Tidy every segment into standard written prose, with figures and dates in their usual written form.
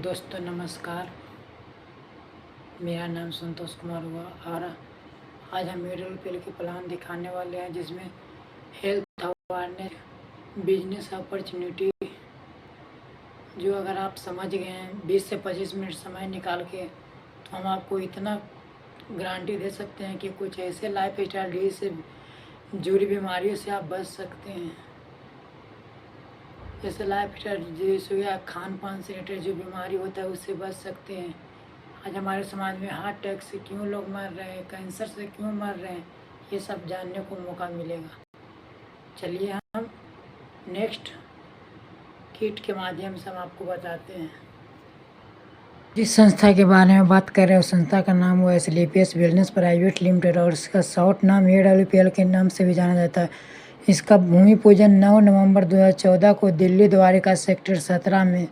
दोस्तों नमस्कार। मेरा नाम संतोष कुमार हुआ और आज हम मिडल के प्लान दिखाने वाले हैं जिसमें हेल्थ अवेयरनेस, बिजनेस अपॉर्चुनिटी, जो अगर आप समझ गए हैं 20 से 25 मिनट समय निकाल के तो हम आपको इतना गारंटी दे सकते हैं कि कुछ ऐसे लाइफ स्टाइल डिजीज से जुड़ी बीमारियों से आप बच सकते हैं। जैसे लाइफ स्टाइल डिजीज हो गया, खान पान से रिलेटेड जो बीमारी होता है उससे बच सकते हैं। आज हमारे समाज में हार्ट अटैक से क्यों लोग मर रहे हैं, कैंसर से क्यों मर रहे हैं, ये सब जानने को मौका मिलेगा। चलिए हम नेक्स्ट किट के माध्यम से हम आपको बताते हैं। जिस संस्था के बारे में बात कर रहे हैं उस संस्था का नाम हुआ SLPS वेलनेस प्राइवेट लिमिटेड और इसका शॉर्ट नाम AWPL के नाम से भी जाना जाता है। इसका भूमि पूजन 9 नवंबर 2014 को दिल्ली द्वारिका सेक्टर 17 में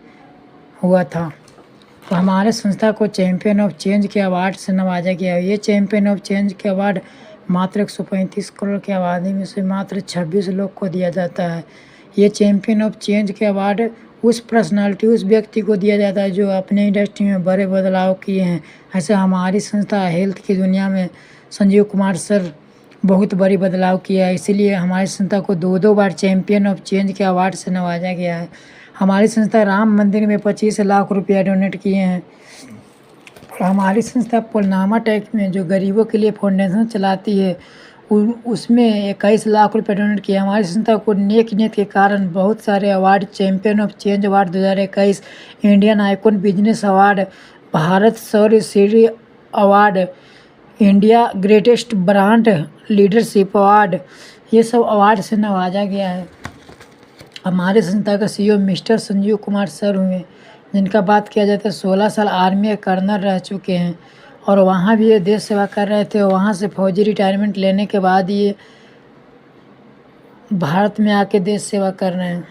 हुआ था। तो हमारे संस्था को चैम्पियन ऑफ चेंज के अवार्ड से नवाजा गया है। ये चैम्पियन ऑफ चेंज के अवार्ड मात्र 135 करोड़ की आबादी में से मात्र 26 लोग को दिया जाता है। ये चैम्पियन ऑफ चेंज के अवार्ड उस पर्सनालिटी, उस व्यक्ति को दिया जाता है जो अपने इंडस्ट्री में बड़े बदलाव किए हैं। ऐसे हमारी संस्था हेल्थ की दुनिया में संजीव कुमार सर बहुत बड़ी बदलाव किया है, इसीलिए हमारी संस्था को दो बार चैम्पियन ऑफ चेंज के अवार्ड से नवाजा गया है। हमारी संस्था राम मंदिर में 25 लाख रुपया डोनेट किए हैं। हमारी संस्था पुलवामा अटैक में जो गरीबों के लिए फाउंडेशन चलाती है उसमें 21 लाख रुपये डोनेट किए। हमारी संस्था को नेक नीयत के कारण बहुत सारे award, champion of change award 2021, Indian icon business award, Bharat Shaurya Shri award, India greatest brand leadership award, ये सब अवार्ड से नवाजा गया है। हमारे संस्था का CEO mister Sanjeev Kumar sir हुए, जिनका बात किया जाता है 16 साल आर्मी के कर्नल रह चुके हैं और वहाँ भी ये देश सेवा कर रहे थे। वहाँ से फौजी रिटायरमेंट लेने के बाद ये भारत में आके देश सेवा कर रहे हैं।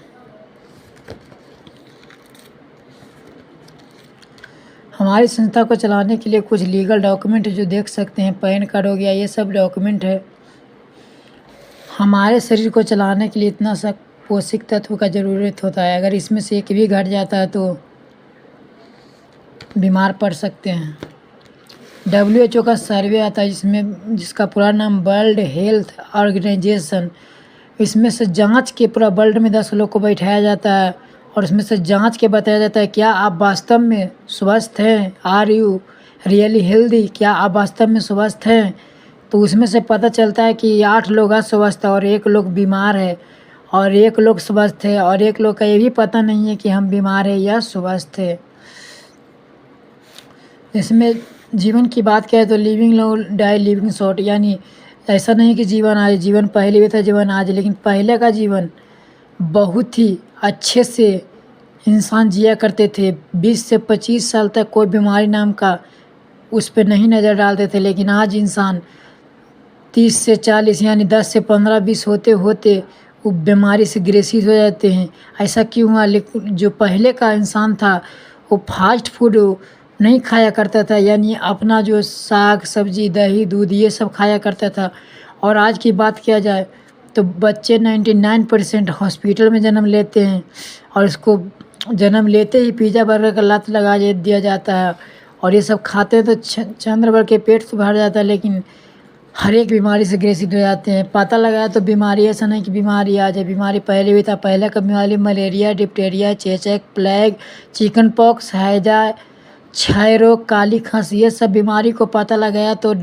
हमारी संस्था को चलाने के लिए कुछ लीगल डॉक्यूमेंट जो देख सकते हैं, पैन कार्ड हो गया, ये सब डॉक्यूमेंट है। हमारे शरीर को चलाने के लिए इतना सा पोषक तत्व का ज़रूरत होता है, अगर इसमें से एक भी घट जाता है तो बीमार पड़ सकते हैं। WHO का सर्वे आता है जिसका पूरा नाम वर्ल्ड हेल्थ ऑर्गेनाइजेशन, इसमें से जांच के पूरा वर्ल्ड में 10 लोग को बैठाया जाता है और उसमें से जांच के बताया जाता है क्या आप वास्तव में स्वस्थ हैं, आर यू रियली हेल्दी, क्या आप वास्तव में स्वस्थ हैं। तो उसमें से पता चलता है कि 8 लोग अस्वस्थ है और 1 लोग बीमार है और 1 लोग स्वस्थ है और 1 लोग का ये भी पता नहीं है कि हम बीमार है या स्वस्थ है। इसमें जीवन की बात करें तो living long die living short, यानी ऐसा नहीं कि जीवन आज, जीवन पहले भी था, जीवन आज, लेकिन पहले का जीवन बहुत ही अच्छे से इंसान जिया करते थे। 20 से 25 साल तक कोई बीमारी नाम का उस पर नहीं नज़र डालते थे, लेकिन आज इंसान 30 से 40 यानी 10 से 15-20 होते होते वो बीमारी से ग्रसित हो जाते हैं। ऐसा क्यों हुआ? लेकिन जो पहले का इंसान था वो फास्ट फूड नहीं खाया करता था, यानी अपना जो साग सब्जी, दही, दूध ये सब खाया करता था। और आज की बात किया जाए तो बच्चे 99% हॉस्पिटल में जन्म लेते हैं और इसको जन्म लेते ही पिज़्ज़ा बर्गर का लत लगा दिया जाता है और ये सब खाते हैं तो चंद्र भर के पेट से भर जाता है, लेकिन हर एक बीमारी से ग्रसित हो जाते हैं। पता लगाया तो बीमारी ऐसा नहीं कि बीमारी आ जाए, बीमारी पहले भी था। पहले का बीमारी मलेरिया, डिप्टेरिया, चेचक, प्लेग, चिकन पॉक्स, हैजा, क्षय रोग, काली खांसी, ये सब बीमारी को पता लगाया तो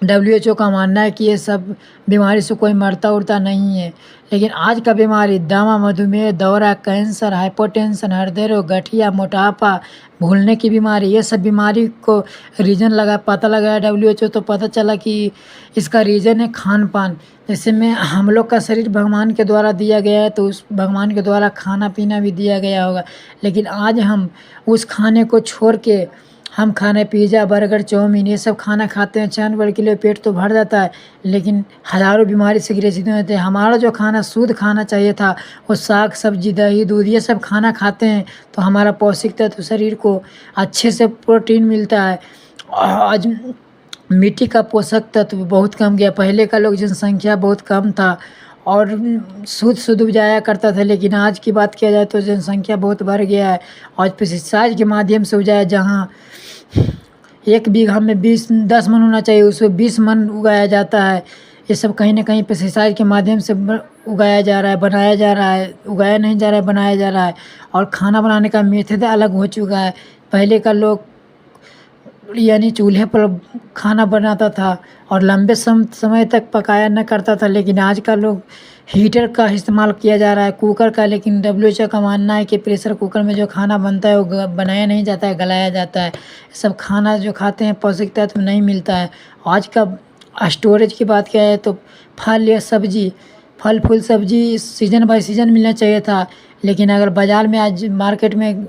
WHO का मानना है कि ये सब बीमारी से कोई मरता उड़ता नहीं है। लेकिन आज का बीमारी दमा, मधुमेह, दौरा, कैंसर, हाइपोटेंशन, हृदय रोग, गठिया, मोटापा, भूलने की बीमारी, ये सब बीमारी को रीज़न पता लगाया WHO, तो पता चला कि इसका रीज़न है खान पान। जैसे में हम लोग का शरीर भगवान के द्वारा दिया गया है तो उस भगवान के द्वारा खाना पीना भी दिया गया होगा, लेकिन आज हम उस खाने को छोड़ के हम खाने पिज़्ज़ा, बर्गर, चाउमीन ये सब खाना खाते हैं। चंद भर के लिए पेट तो भर जाता है, लेकिन हज़ारों बीमारी से ग्रसित होते हैं। हमारा जो खाना शुद्ध खाना चाहिए था वो साग सब्जी, दही, दूध ये सब खाना खाते हैं तो हमारा पौष्टिक तत्व शरीर को अच्छे से प्रोटीन मिलता है। आज मिट्टी का पोषक तत्व बहुत कम गया। पहले का लोग जनसंख्या बहुत कम था और शुद्ध उपजाया करता था। लेकिन आज की बात किया जाए तो जनसंख्या बहुत बढ़ गया है। आज पेस्टिसाइड के माध्यम से उपजाया, जहाँ 1 बीघा में 10 मन होना चाहिए, उसमें 20 मन उगाया जाता है। ये सब कहीं न कहीं पेस्टिसाइड के माध्यम से उगाया जा रहा है, बनाया जा रहा है। उगाया नहीं जा रहा है, बनाया जा रहा है। और खाना बनाने का मेथड अलग हो चुका है। पहले का लोग यानी चूल्हे पर खाना बनाता था और लंबे समय तक पकाया न करता था। लेकिन आज का लोग हीटर का इस्तेमाल किया जा रहा है, कुकर का। लेकिन WHO का मानना है कि प्रेशर कुकर में जो खाना बनता है वो बनाया नहीं जाता है, गलाया जाता है। सब खाना जो खाते हैं पौष्टिक तत्व नहीं मिलता है। आज का स्टोरेज की बात किया जाए तो फल या सब्जी, फल फूल सब्जी सीजन बाय सीजन मिलना चाहिए था। लेकिन अगर बाज़ार में आज मार्केट में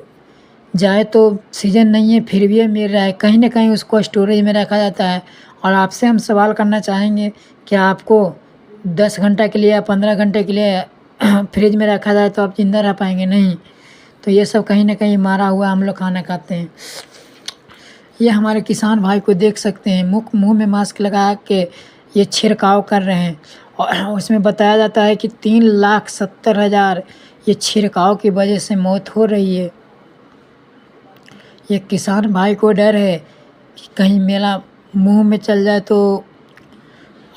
जाए तो सीजन नहीं है, फिर भी ये मिल रहा है। कहीं न कहीं उसको स्टोरेज में रखा जाता है। और आपसे हम सवाल करना चाहेंगे कि आपको 10 घंटा के लिए या 15 घंटे के लिए फ्रिज में रखा जाए तो आप ज़िंदा रह पाएँगे? नहीं। तो ये सब कहीं न कहीं मारा हुआ हम लोग खाना खाते हैं। ये हमारे किसान भाई को देख सकते हैं, मुँह में मास्क लगा के ये छिड़काव कर रहे हैं। और उसमें बताया जाता है कि 3,70,000 ये छिड़काव की वजह से मौत हो रही है। ये किसान भाई को डर है कि कहीं मेरा मुँह में चल जाए तो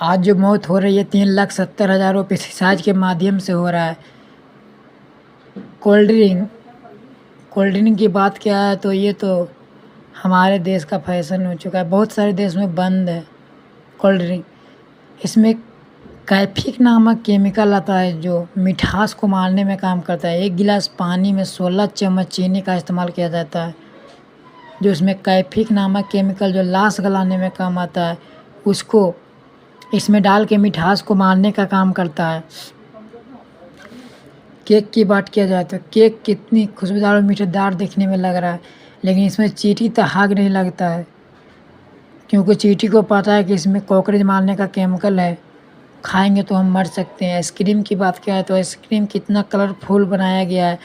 आज जो मौत हो रही है 3,70,000 पेस्टिसाइड के माध्यम से हो रहा है। कोल्ड ड्रिंक की बात किया है तो ये तो हमारे देश का फैशन हो चुका है। बहुत सारे देश में बंद है कोल्ड ड्रिंक। इसमें कैफीन नामक केमिकल आता है जो मिठास को मारने में काम करता है। 1 गिलास पानी में 16 चम्मच चीनी का इस्तेमाल किया जाता है, जो इसमें कैफीन नामक केमिकल जो लाश गलाने में काम आता है, उसको इसमें डाल के मिठास को मारने का काम करता है। केक की बात किया जाए तो केक कितनी खुशबूदार और मीठेदार दिखने में लग रहा है, लेकिन इसमें चींटी तो हाग नहीं लगता है, क्योंकि चींटी को पता है कि इसमें कॉकरोच मारने का केमिकल है, खाएंगे तो हम मर सकते हैं। आइसक्रीम की बात किया है तो आइसक्रीम कितना कलरफुल बनाया गया है,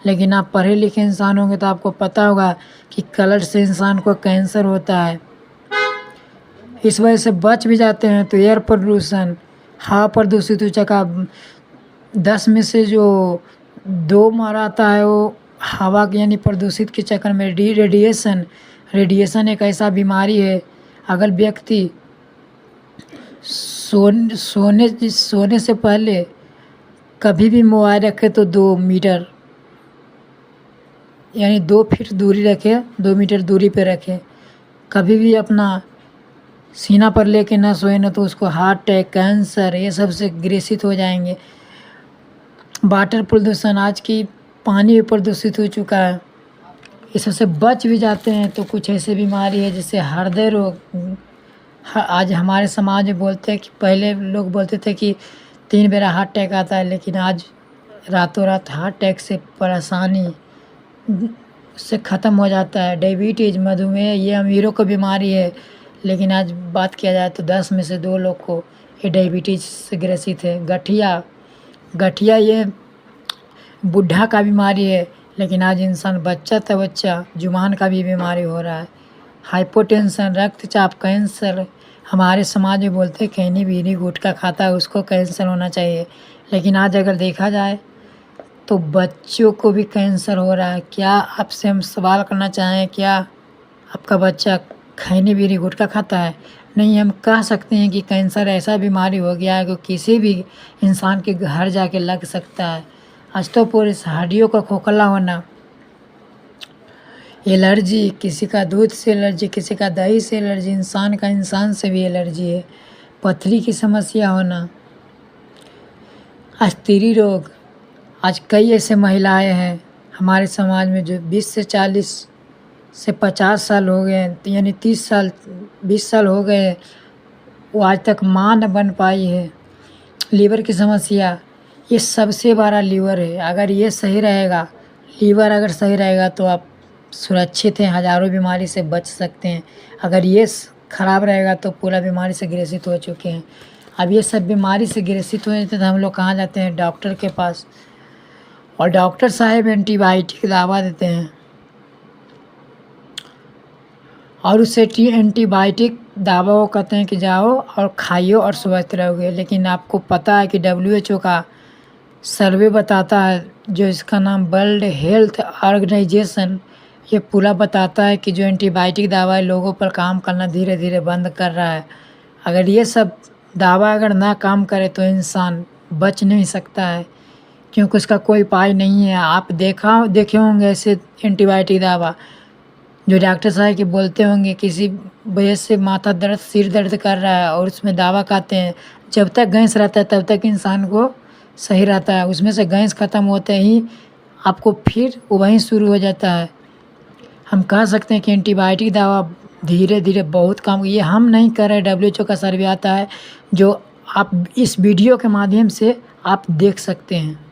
लेकिन आप पढ़े लिखे इंसान होंगे तो आपको पता होगा कि कलर से इंसान को कैंसर होता है। इस वजह से बच भी जाते हैं तो एयर प्रदूषण, हवा प्रदूषित हो चुका। 10 में से जो 2 मर आता है वो हवा के यानी प्रदूषित के चक्कर में। रेडिएशन एक ऐसा बीमारी है, अगर व्यक्ति सोने से पहले कभी भी मोबाइल रखे तो 2 मीटर यानी 2 फीट दूरी रखे, 2 मीटर दूरी पे रखे। कभी भी अपना सीना पर लेके ना सोए, ना तो उसको हार्ट अटैक, कैंसर ये सब से ग्रसित हो जाएंगे। वाटर प्रदूषण, आज की पानी भी प्रदूषित हो चुका है। इस सबसे बच भी जाते हैं तो कुछ ऐसी बीमारी है जैसे हृदय रोग। आज हमारे समाज में बोलते हैं कि पहले लोग बोलते थे कि 3 बेरा हार्ट अटैक आता है, लेकिन आज रातों रात हार्ट अटैक से परेशानी से ख़त्म हो जाता है। डायबिटीज़, मधुमेह ये अमीरों को बीमारी है, लेकिन आज बात किया जाए तो 10 में से 2 लोग को ये डायबिटीज़ से ग्रसित है। गठिया ये बुढ़ा का बीमारी है, लेकिन आज इंसान बच्चा जुबान का भी बीमारी हो रहा है। हाइपोटेंशन, रक्तचाप, कैंसर, हमारे समाज में बोलते हैं खैनी बीड़ी गुटखा खाता है उसको कैंसर होना चाहिए, लेकिन आज अगर देखा जाए तो बच्चों को भी कैंसर हो रहा है। क्या आपसे हम सवाल करना चाहें, क्या आपका बच्चा खैनी बीड़ी गुटखा खाता है? नहीं, हम कह सकते हैं कि कैंसर ऐसा बीमारी हो गया है कि किसी भी इंसान के घर जाके लग सकता है। अस्तोपोरिस, हड्डियों का खोखला होना, एलर्जी, किसी का दूध से एलर्जी, किसी का दही से एलर्जी, इंसान से भी एलर्जी है। पथरी की समस्या होना, स्त्री रोग। आज कई ऐसे महिलाएं हैं हमारे समाज में जो 20 से 40 से 50 साल हो गए हैं, यानी 30 साल 20 साल हो गए हैं, वो आज तक माँ न बन पाई है। लीवर की समस्या, ये सबसे बड़ा लीवर है। अगर ये सही रहेगा, लीवर अगर सही रहेगा तो आप सुरक्षित हैं, हज़ारों बीमारी से बच सकते हैं। अगर ये खराब रहेगा तो पूरा बीमारी से ग्रसित हो चुके हैं। अब ये सब बीमारी से ग्रसित हो जाते तो हम लोग कहाँ जाते हैं? डॉक्टर के पास, और डॉक्टर साहब एंटीबायोटिक दवा देते हैं। और उससे एंटीबायोटिक दावा वो कहते हैं कि जाओ और खाइए और स्वस्थ रहोगे। लेकिन आपको पता है कि WHO का सर्वे बताता है, जो इसका नाम वर्ल्ड हेल्थ ऑर्गेनाइजेशन, ये पूरा बताता है कि जो एंटीबायोटिक दवा है लोगों पर काम करना धीरे धीरे बंद कर रहा है। अगर ये सब दावा अगर ना काम करे तो इंसान बच नहीं सकता है, क्योंकि उसका कोई उपाय नहीं है। आप देखे होंगे ऐसे एंटीबायोटिक दवा जो डॉक्टर साहब के बोलते होंगे किसी वजह से माथा दर्द, सिर दर्द कर रहा है और उसमें दवा खाते हैं। जब तक गैस रहता है तब तक इंसान को सही रहता है, उसमें से गैस ख़त्म होते ही आपको फिर वहीं शुरू हो जाता है। हम कह सकते हैं कि एंटीबायोटिक दवा धीरे धीरे बहुत कम, ये हम नहीं कर रहे, WHO का सर्वे आता है जो आप इस वीडियो के माध्यम से आप देख सकते हैं।